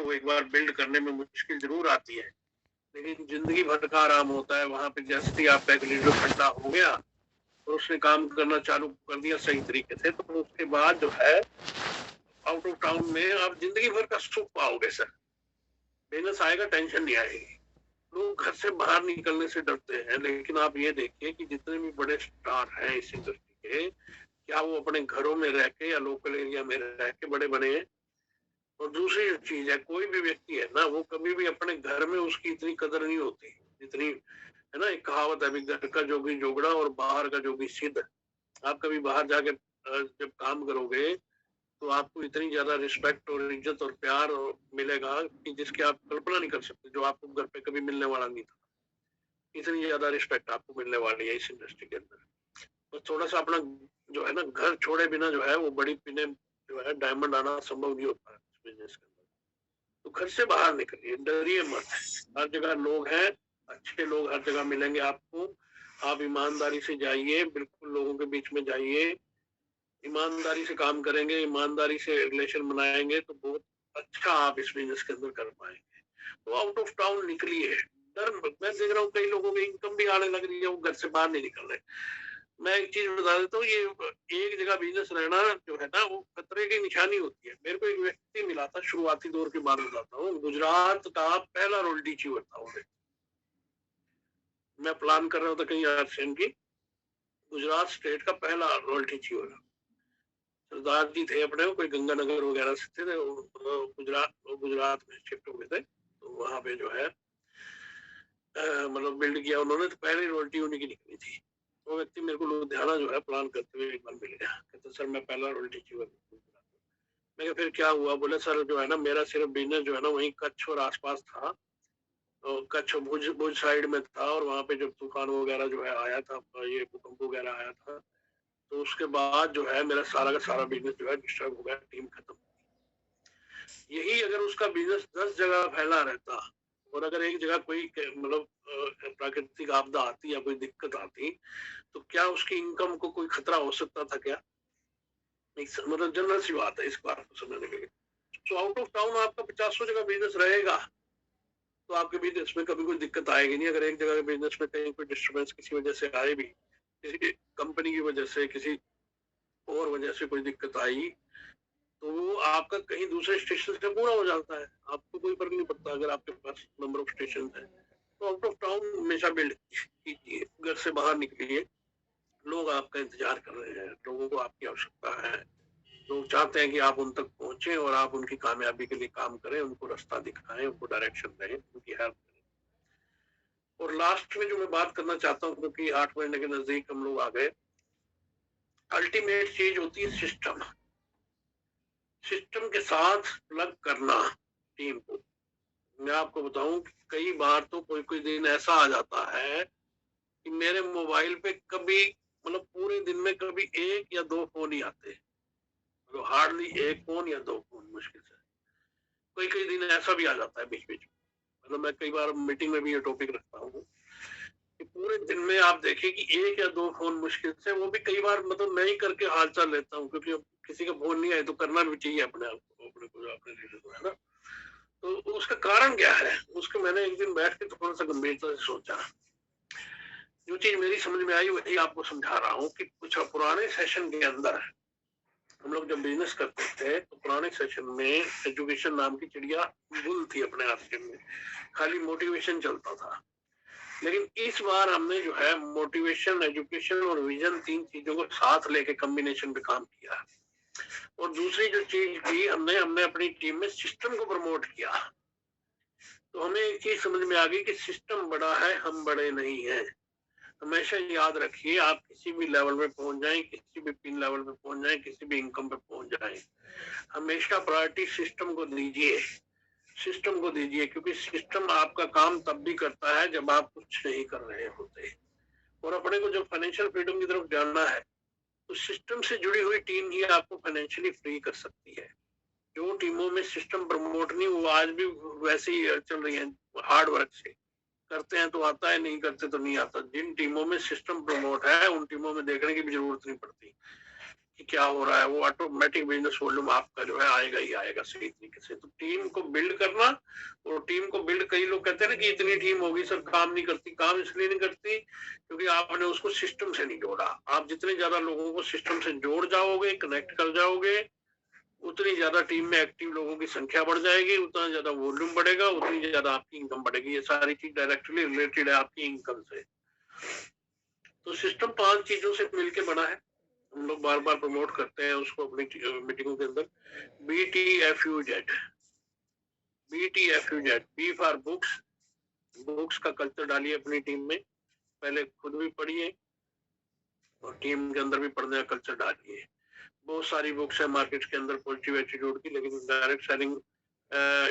वो एक बार बिल्ड करने में मुश्किल जरूर आती है, लेकिन जिंदगी भर का आराम होता है। वहां पे जैसे ही आपका एग्रीमेंट ठंडा हो गया और उसने काम करना चालू कर दिया सही तरीके से, तो उसके बाद जो है आउट ऑफ टाउन में आप जिंदगी भर का सुख पाओगे सर। बिजनेस आएगा, टेंशन नहीं आएगी। लोग घर से बाहर निकलने से डरते हैं, लेकिन आप ये देखिए कि जितने भी बड़े स्टार हैं इस इंडस्ट्री के, क्या वो अपने घरों में रह के या लोकल एरिया में रह के बड़े बने हैं? और दूसरी चीज है, कोई भी व्यक्ति है ना, वो कभी भी अपने घर में उसकी इतनी कदर नहीं होती जितनी, है ना, एक कहावत है, अभी घर का जोगी जोगड़ा और बाहर का जोगी सिद्ध। आप कभी बाहर जाके जब काम करोगे तो आपको इतनी ज्यादा रिस्पेक्ट और इज्जत और प्यार मिलेगा कि जिसकी आप कल्पना नहीं कर सकते, जो आपको घर पे कभी मिलने वाला नहीं था। इतनी ज्यादा रिस्पेक्ट आपको मिलने वाली है इस इंडस्ट्री के अंदर। तो थोड़ा सा अपना जो है ना, घर छोड़े बिना जो है वो बड़ी पिने जो है डायमंड आना संभव नहीं होता है बिजनेस के अंदर। तो घर से बाहर निकलिए, डरिए मत। हर जगह लोग हैं, अच्छे लोग हर जगह मिलेंगे आपको। आप ईमानदारी से जाइए, बिल्कुल लोगों के बीच में जाइए, ईमानदारी से काम करेंगे, ईमानदारी से रिलेशन बनाएंगे तो बहुत अच्छा आप इस बिजनेस के अंदर कर पाएंगे। तो आउट ऑफ टाउन निकलिए। डर, मैं देख रहा हूँ कई लोगों की इनकम भी आने लग रही है, वो घर से बाहर नहीं निकल रहे। मैं एक चीज बता देता हूँ, ये एक जगह बिजनेस रहना जो है ना, वो खतरे की निशानी होती है। मेरे को एक व्यक्ति मिला था, शुरुआती दौर की बात बताता हूँ, गुजरात का पहला रॉयल्टी अचीवर था वो। मैं प्लान कर रहा था कहीं आरसीएम की, गुजरात स्टेट का पहला रॉयल्टी अचीवर। सरदार जी थे अपने, कोई गंगानगर वगैरह से थे, गुजरात में शिफ्ट हुए थे। तो वहां पे जो है मतलब बिल्ड किया उन्होंने, तो पहली रॉयल्टी उन्हीं की निकली थी। वो व्यक्ति मेरे को लुधियाना जो है प्लान करते हुए एक बार मिल गया, कहते सर मैं पहला रॉयल्टी अचीवर। मैं कहा फिर क्या हुआ? बोले सर जो है ना, मेरा सिर्फ बिजनेस जो है ना वहीं कच्छ और आसपास था। तो कच्छ भुज भुज साइड में था, और वहां पे जब तूफान वगैरह जो है आया था, ये भूकंप वगैरह आया था, तो उसके बाद जो है मेरा सारा का सारा बिजनेस जो है डिस्टर्ब हो गया, टीम खत्म। यही अगर उसका बिजनेस 10 जगह फैला रहता, और अगर एक जगह कोई मतलब प्राकृतिक आपदा आती या कोई दिक्कत आती, तो क्या उसकी इनकम को कोई खतरा हो सकता था क्या? मतलब जनरल सी बात है इस बात को समझने के लिए। तो आउट ऑफ टाउन आपका 50 जगह बिजनेस रहेगा, तो आपके बिजनेस में कभी कोई दिक्कत आएगी नहीं। अगर एक जगह के बिजनेस में कहीं कोई डिस्टर्बेंस किसी वजह से आए भी, किसी कंपनी की वजह से, किसी और वजह से कोई दिक्कत आई, तो वो आपका कहीं दूसरे स्टेशन से पूरा हो जाता है, आपको कोई फर्क नहीं पड़ता अगर आपके पास नंबर ऑफ स्टेशन है। तो आउट ऑफ टाउन हमेशा बिल्ड कीजिए, घर से बाहर निकलिए। लोग आपका इंतजार कर रहे हैं, लोगों को आपकी आवश्यकता है, लोग चाहते हैं कि आप उन तक पहुंचे और आप उनकी कामयाबी के लिए काम करें, उनको रास्ता दिखाएं, उनको डायरेक्शन दें, उनकी हेल्प करें। और लास्ट में जो मैं बात करना चाहता हूँ, क्योंकि 8 महीने के नजदीक हम लोग आ गए, अल्टीमेट चीज होती है सिस्टम। सिस्टम के साथ प्लग करना टीम को। मैं आपको बताऊं कि कई बार तो कोई कोई दिन ऐसा आ जाता है कि मेरे मोबाइल पे कभी, मतलब पूरे दिन में कभी 1 या 2 फोन ही आते, मतलब हार्डली 1 फोन या 2 फोन मुश्किल से। कोई कई दिन ऐसा भी आ जाता है बीच बीच में। मतलब मैं कई बार मीटिंग में भी ये टॉपिक रखता हूँ कि पूरे दिन में आप देखिए कि 1 या 2 फोन मुश्किल से, वो भी कई बार मतलब मैं ही करके हालचाल लेता हूँ, क्योंकि अब किसी का फोन नहीं आए तो करना भी चाहिए अपने आप को, अपने को, अपने लीडर को, है ना। तो उसका कारण क्या है, उसको मैंने एक दिन बैठ के थोड़ा सा गंभीरता से सोचा। जो चीज मेरी समझ में आई वही आपको समझा रहा हूँ कि कुछ पुराने सेशन के अंदर हम लोग जब बिजनेस करते थे, तो पुराने सेशन में एजुकेशन नाम की चिड़िया गुल थी अपने आश्रम में, खाली मोटिवेशन चलता था। लेकिन इस बार हमने जो है मोटिवेशन, एजुकेशन और विजन, 3 चीजों को साथ लेके कॉम्बिनेशन पे काम किया। और दूसरी जो चीज थी, हमने अपनी टीम में सिस्टम को प्रमोट किया। तो हमें एक चीज समझ में आ गई कि सिस्टम बड़ा है, हम बड़े नहीं हैं। हमेशा याद रखिए, आप किसी भी लेवल पे पहुंच जाएं, किसी भी पिन लेवल पे पहुंच जाएं, किसी भी इनकम पे पहुंच जाएं, हमेशा प्रायोरिटी सिस्टम को दीजिए। सिस्टम को दीजिए, क्योंकि सिस्टम आपका काम तब भी करता है जब आप कुछ नहीं कर रहे होते। और अपने को जब फाइनेंशियल फ्रीडम की तरफ जाना है, तो सिस्टम से जुड़ी हुई टीम ही आपको फाइनेंशियली फ्री कर सकती है। जो टीमों में सिस्टम प्रमोट नहीं, वो आज भी वैसे ही चल रही है, हार्ड वर्क से करते हैं तो आता है, नहीं करते तो नहीं आता। जिन टीमों में सिस्टम प्रमोट है, उन टीमों में देखने की भी जरूरत नहीं पड़ती कि क्या हो रहा है, वो ऑटोमेटिक बिजनेस वॉल्यूम आपका जो है आएगा ही आएगा सही तरीके से। तो टीम को बिल्ड करना, और टीम को बिल्ड, कई लोग कहते हैं ना कि इतनी टीम होगी सर काम नहीं करती, काम इसलिए नहीं करती क्योंकि आपने उसको सिस्टम से नहीं जोड़ा। आप जितने ज्यादा लोगों को सिस्टम से जोड़ जाओगे, कनेक्ट कर जाओगे, उतनी ज्यादा टीम में एक्टिव लोगों की संख्या बढ़ जाएगी, उतना ज्यादा वॉल्यूम बढ़ेगा, उतनी ज्यादा आपकी इनकम बढ़ेगी। ये सारी चीज डायरेक्टली रिलेटेड है आपकी इनकम से। तो सिस्टम 5 चीजों से मिलके बना है, हम लोग बार बार प्रमोट करते हैं उसको अपनी मीटिंगों के अंदर। BTFUZ, BTFUZ, B for books, books का कल्चर डालिए अपनी टीम में, पहले खुद भी पढ़िए और टीम के अंदर भी पढ़ने का कल्चर डालिए। बहुत सारी बुक्स है मार्केट के अंदर पॉजिटिव एटीट्यूड की, लेकिन डायरेक्ट सेलिंग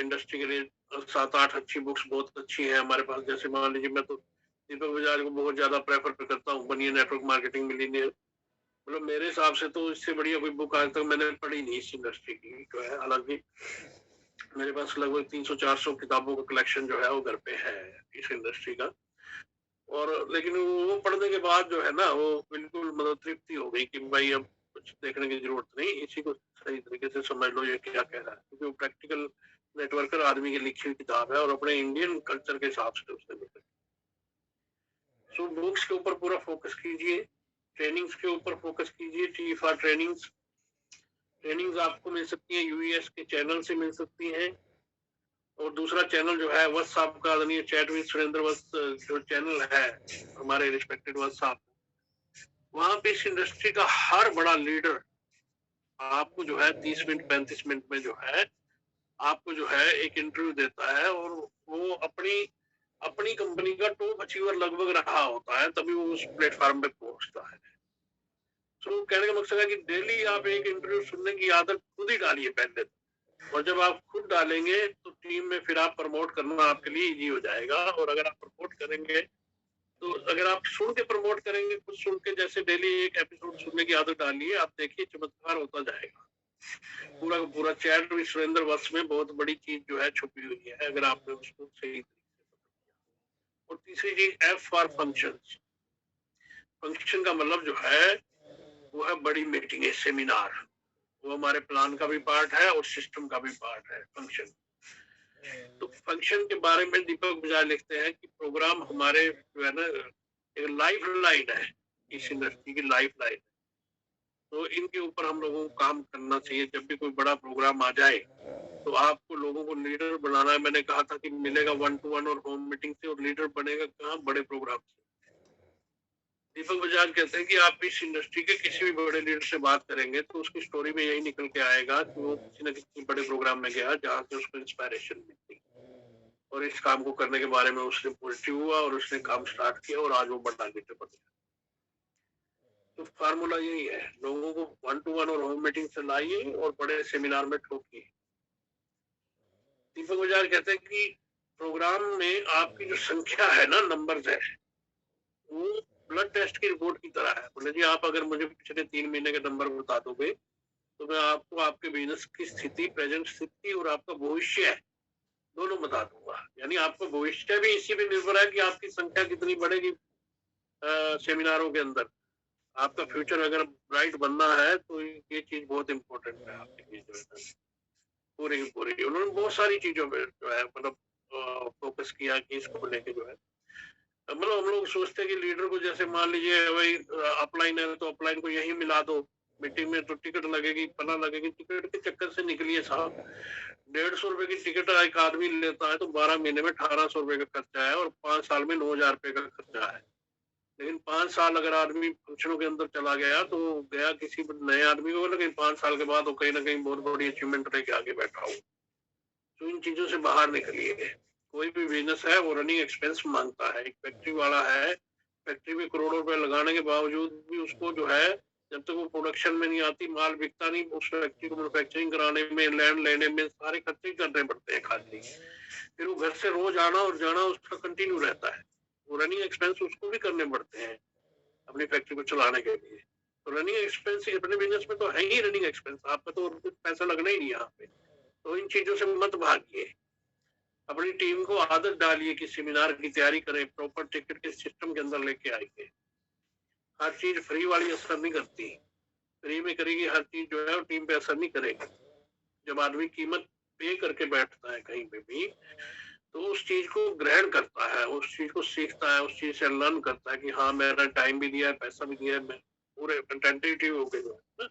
इंडस्ट्री के लिए 7-8 अच्छी बुक्स बहुत अच्छी है हमारे पास। जैसे मान लीजिए, मैं तो दीपक बजाज को बहुत ज्यादा प्रेफर करता हूँ, बनिए नेटवर्क मार्केटिंग मिलीनियर। मतलब मेरे हिसाब से तो इससे बढ़िया कोई बुक आज तक मैंने पढ़ी नहीं इस इंडस्ट्री की जो है। हालांकि मेरे पास लगभग 300-400 किताबों का कलेक्शन जो है वो घर पे है इस इंडस्ट्री का, और लेकिन वो पढ़ने के बाद जो है ना, वो बिल्कुल मतलब तृप्ति हो गई कि भाई अब कुछ देखने की जरूरत नहीं, इसी को सही तरीके से समझ लो ये क्या कह रहा है, क्योंकि वो प्रैक्टिकल नेटवर्कर आदमी की लिखी हुई किताब है और अपने इंडियन कल्चर के हिसाब से उसने लिखी। सो बुक्स के ऊपर पूरा फोकस कीजिए, ट्रेनिंग्स के ऊपर फोकस कीजिए। टी फॉर ट्रेनिंग्स, ट्रेनिंग्स आपको मिल सकती है यूएस के चैनल से मिल सकती हैं, और दूसरा चैनल जो है वत्स साहब का आदरणीय चैट विद सुरेंद्र वत्स जो चैनल है हमारे रिस्पेक्टेड वत्स साहब, वहां पे इस इंडस्ट्री का हर बड़ा लीडर आपको जो है 30 मिनट 35 मिनट में जो है आपको जो है एक इंटरव्यू देता है, और वो अपनी कंपनी का टॉप अचीवर लगभग रहा होता है, तभी वो उस प्लेटफॉर्म पे पहुंचता है। तो कहने का मकसद है कि डेली आप एक इंटरव्यू सुनने की आदत खुद ही डालिए पहले, और जब आप खुद डालेंगे तो टीम में फिर आप प्रमोट करना आपके लिए इजी हो जाएगा। और अगर आप प्रमोट करेंगे, तो अगर आप सुन के प्रमोट करेंगे, खुद सुन के, जैसे डेली एक एपिसोड सुनने की आदत डालिए, आप देखिए चमत्कार होता जाएगा। पूरा का पूरा चैट विद सुरेंद्र वत्स में बहुत बड़ी चीज जो है छुपी हुई है, अगर आपने उसको सही तरीके से। और तीसरी चीज F फॉर फंक्शंस, फंक्शन का मतलब जो है वो है बड़ी मीटिंग, सेमिनार, वो हमारे प्लान का भी पार्ट है और सिस्टम का भी पार्ट है फंक्शन। तो फंक्शन के बारे में दीपक बजाज लिखते हैं कि प्रोग्राम हमारे जो है ना एक लाइफ लाइन है, इस इंडस्ट्री की लाइफ लाइन। तो इनके ऊपर हम लोगों को काम करना चाहिए। जब भी कोई बड़ा प्रोग्राम आ जाए तो आपको लोगों को लीडर बनाना है। मैंने कहा था कि मिलेगा 1-to-1 और होम मीटिंग से, और लीडर बनेगा कहाँ, बड़े प्रोग्राम से। दीपक बजाज कहते हैं कि आप इस इंडस्ट्री के किसी भी बड़े लीडर से बात करेंगे तो उसकी स्टोरी में यही निकल के आएगा कि वो किसी न किसी बड़े प्रोग्राम में गया जहाँ से उसको इंस्पायरेशन मिलती, और इस काम को करने के बारे में उसने पॉजिटिव हुआ और उसने काम स्टार्ट किया और आज वो बड़ा लीडर बन गया। तो फार्मूला यही है, लोगों को 1-to-1 और होम मीटिंग से लाइए और बड़े सेमिनार में ठोकिए। दीपक बजाज कहते हैं कि प्रोग्राम में आपकी जो संख्या है ना, नंबर्स है, वो ब्लड टेस्ट की रिपोर्ट की तरह है। बोले जी आप अगर मुझे पिछले 3 महीने के नंबर बता दोगे तो मैं आपको आपके बिजनेस की स्थिति, प्रेजेंट स्थिति और आपका भविष्य दोनों बता दूंगा। यानी आपका भविष्य भी इसी पे निर्भर है कि आपकी संख्या कितनी बढ़ेगी सेमिनारों के अंदर। आपका फ्यूचर अगर ब्राइट बनना है तो ये चीज बहुत इंपॉर्टेंट है आपके लिए। पूरी की पूरी उन्होंने बहुत सारी चीजों में जो है मतलब फोकस किया कि इसको लेके जो है, मतलब हम लोग सोचते हैं कि लीडर को, जैसे मान लीजिए भाई अपलाइन है तो अपलाइन को यही मिला दो, मीटिंग में तो टिकट लगेगी, पना लगेगी, टिकट के चक्कर से निकलिए साहब। 150 रुपए की टिकट एक आदमी लेता है तो 12 महीने में 1800 रुपए का खर्चा है, और 5 साल में 9000 रुपए का खर्चा है। लेकिन 5 साल अगर आदमी फंक्शनों के अंदर चला गया तो गया किसी नए आदमी को, लेकिन 5 साल के बाद वो कहीं ना कहीं बहुत बड़ी अचीवमेंट लेके आगे बैठा हो। तो इन चीजों से बाहर निकलिए। कोई भी बिजनेस है वो रनिंग एक्सपेंस मांगता है। एक फैक्ट्री वाला है, फैक्ट्री में करोड़ों रुपए लगाने के बावजूद भी उसको जो है, जब तक वो प्रोडक्शन में नहीं आती, माल बिकता नहीं, उस फैक्ट्री को मैन्युफैक्चरिंग कराने में, लैंड लेने में सारे खर्चे करने पड़ते हैं खाली। फिर वो घर से रोज आना और जाना उसका कंटिन्यू रहता है, वो रनिंग एक्सपेंस उसको भी करने पड़ते हैं अपनी फैक्ट्री को चलाने के लिए। तो रनिंग एक्सपेंस अपने बिजनेस में तो है ही रनिंग एक्सपेंस, आपका तो कुछ पैसा लगना ही नहीं यहाँ पे। तो इन चीजों से मत भागिए। अपनी टीम को आदत डालिए कि सेमिनार की तैयारी करें, प्रॉपर टिकट के सिस्टम के अंदर लेके आएंगे। हर चीज फ्री वाली असर नहीं करती। फ्री में करेगी हर चीज जो है वो टीम पे असर नहीं करेगी। जब आदमी कीमत पे करके बैठता है कहीं पे भी, तो उस चीज को ग्रहण करता है, उस चीज को सीखता है, उस चीज से लर्न करता है कि हाँ मैंने टाइम भी दिया है, पैसा भी दिया है, मैं पूरे अटेंटिव हो गए जो है ना।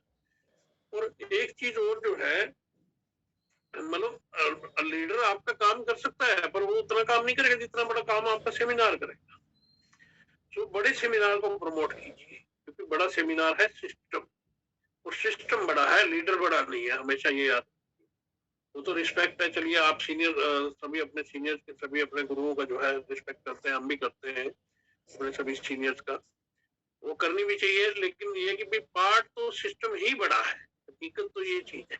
और एक चीज और जो है, मतलब लीडर आपका काम कर सकता है पर वो उतना काम नहीं करेगा जितना बड़ा काम आपका सेमिनार करेगा। तो बड़े सेमिनार को प्रमोट कीजिए, क्योंकि बड़ा सेमिनार है सिस्टम, और सिस्टम बड़ा है, लीडर बड़ा नहीं है, हमेशा ये याद। वो तो रिस्पेक्ट है, चलिए आप सीनियर सभी अपने सीनियर्स के, सभी अपने गुरुओं का जो है रिस्पेक्ट करते हैं, हम भी करते हैं अपने सभी सीनियर्स का, वो करनी भी चाहिए। लेकिन ये कि भाई पार्ट तो सिस्टम ही बड़ा है, हकीकत तो ये चीज है,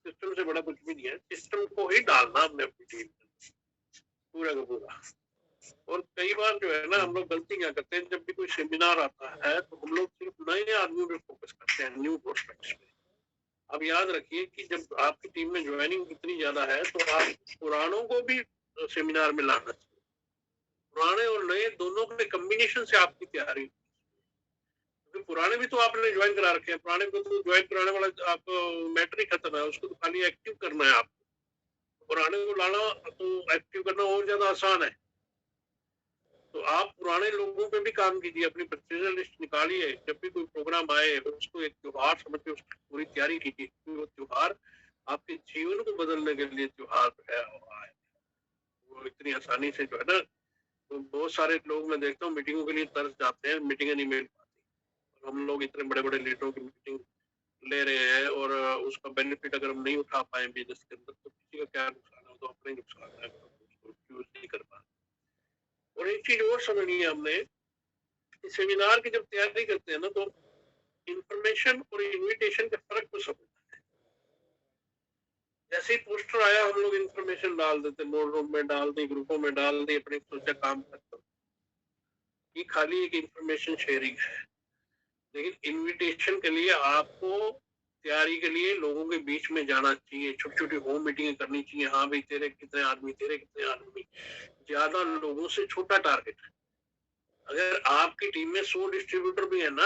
सिस्टम से बड़ा कुछ भी नहीं है, सिस्टम को ही डालना हमने अपनी टीम में पूरा का पूरा। और कई बार जो है ना हम लोग गलती क्या करते हैं, जब भी कोई सेमिनार आता है तो हम लोग सिर्फ नए आदमियों पे फोकस करते हैं, न्यू प्रोस्पेक्ट्स पे। अब याद रखिए कि जब आपकी टीम में ज्वाइनिंग इतनी ज्यादा है तो आप पुरानों को भी सेमिनार में लाना चाहिए। पुराने और नए दोनों के कम्बिनेशन से आपकी तैयारी, क्योंकि पुराने भी तो आपने ज्वाइन करा रखे हैं, पुराने को तो ज्वाइन कराने वाला आपको मैटर ही खत्म है, उसको तो खाली एक्टिव करना है आपको। पुराने को लाना तो एक्टिव करना और ज्यादा आसान है। तो आप पुराने लोगों पे भी काम कीजिए, अपनी प्रपोजल लिस्ट निकालिए, जब भी कोई प्रोग्राम आए उसको एक त्योहार समझ के उसकी पूरी तैयारी कीजिए, क्योंकि वो त्योहार आपके जीवन को बदलने के लिए त्योहार है वो इतनी आसानी से जो है ना। तो बहुत सारे लोग मैं देखता हूँ मीटिंगों के लिए तरस जाते हैं, मीटिंगें नहीं मिल पाती, और हम लोग इतने बड़े बड़े लीडरों की मीटिंग ले रहे हैं और उसका बेनिफिट अगर हम नहीं उठा पाए बिजनेस के अंदर, तो किसी का क्या नुकसान है, तो अपना ही नुकसान है, उसको यूज नहीं कर पा। और एक चीज और समझनी है हमने, सेमिनार की जब तैयारी करते हैं ना, तो इंफॉर्मेशन और इनविटेशन का फर्क को समझना है। जैसे ही पोस्टर आया हम लोग इंफॉर्मेशन डाल देते, बोर्ड रूम में डाल दी, ग्रुपों में डाल दी, अपने सोचा काम करते। ये खाली एक इंफॉर्मेशन शेयरिंग है, लेकिन इनविटेशन के लिए आपको तैयारी के लिए लोगों के बीच में जाना चाहिए, छोटी छोटी होम मीटिंग करनी चाहिए। हाँ भाई तेरे कितने आदमी, तेरे कितने आदमी, ज्यादा लोगों से छोटा टारगेट है। अगर आपकी टीम में 100 डिस्ट्रीब्यूटर भी है ना,